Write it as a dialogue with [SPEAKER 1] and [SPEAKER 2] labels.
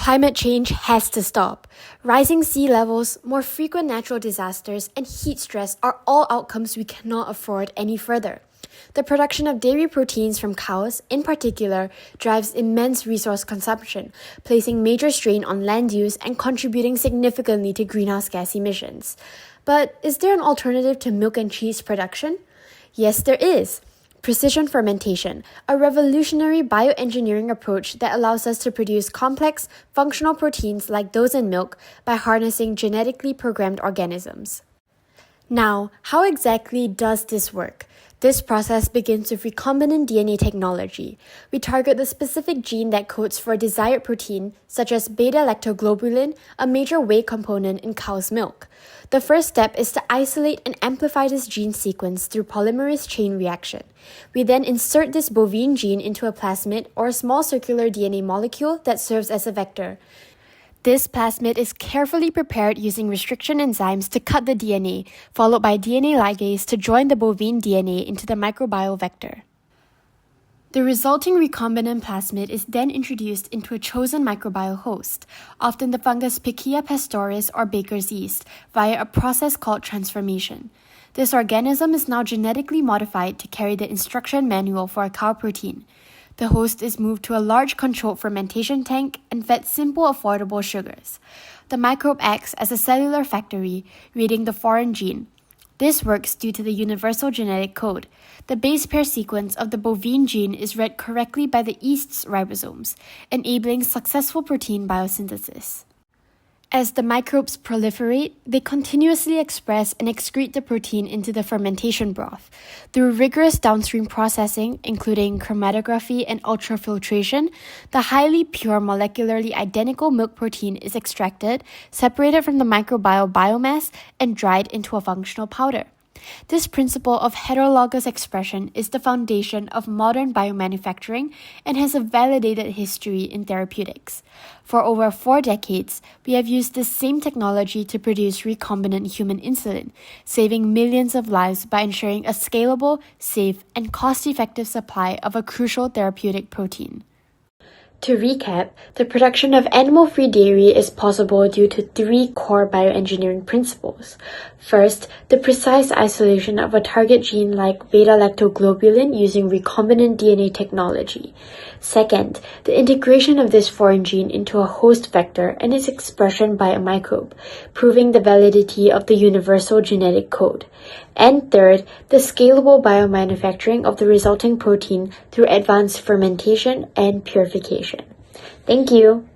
[SPEAKER 1] Climate change has to stop. Rising sea levels, more frequent natural disasters, and heat stress are all outcomes we cannot afford any further. The production of dairy proteins from cows, in particular, drives immense resource consumption, placing major strain on land use and contributing significantly to greenhouse gas emissions. But is there an alternative to milk and cheese production? Yes, there is. Precision fermentation, a revolutionary bioengineering approach that allows us to produce complex, functional proteins like those in milk by harnessing genetically programmed organisms. Now, how exactly does this work? This process begins with recombinant DNA technology. We target the specific gene that codes for a desired protein, such as beta-lactoglobulin, a major whey component in cow's milk. The first step is to isolate and amplify this gene sequence through polymerase chain reaction. We then insert this bovine gene into a plasmid or a small circular DNA molecule that serves as a vector. This plasmid is carefully prepared using restriction enzymes to cut the DNA, followed by DNA ligase to join the bovine DNA into the microbial vector. The resulting recombinant plasmid is then introduced into a chosen microbial host, often the fungus Pichia pastoris or baker's yeast, via a process called transformation. This organism is now genetically modified to carry the instruction manual for a cow protein. The host is moved to a large controlled fermentation tank and fed simple, affordable sugars. The microbe acts as a cellular factory, reading the foreign gene. This works due to the universal genetic code. The base pair sequence of the bovine gene is read correctly by the yeast's ribosomes, enabling successful protein biosynthesis. As the microbes proliferate, they continuously express and excrete the protein into the fermentation broth. Through rigorous downstream processing, including chromatography and ultrafiltration, the highly pure molecularly identical milk protein is extracted, separated from the microbial biomass, and dried into a functional powder. This principle of heterologous expression is the foundation of modern biomanufacturing and has a validated history in therapeutics. For over 4 decades, we have used this same technology to produce recombinant human insulin, saving millions of lives by ensuring a scalable, safe, and cost-effective supply of a crucial therapeutic protein. To recap, the production of animal-free dairy is possible due to 3 core bioengineering principles. First, the precise isolation of a target gene like beta-lactoglobulin using recombinant DNA technology. Second, the integration of this foreign gene into a host vector and its expression by a microbe, proving the validity of the universal genetic code. And third, the scalable biomanufacturing of the resulting protein through advanced fermentation and purification. Thank you.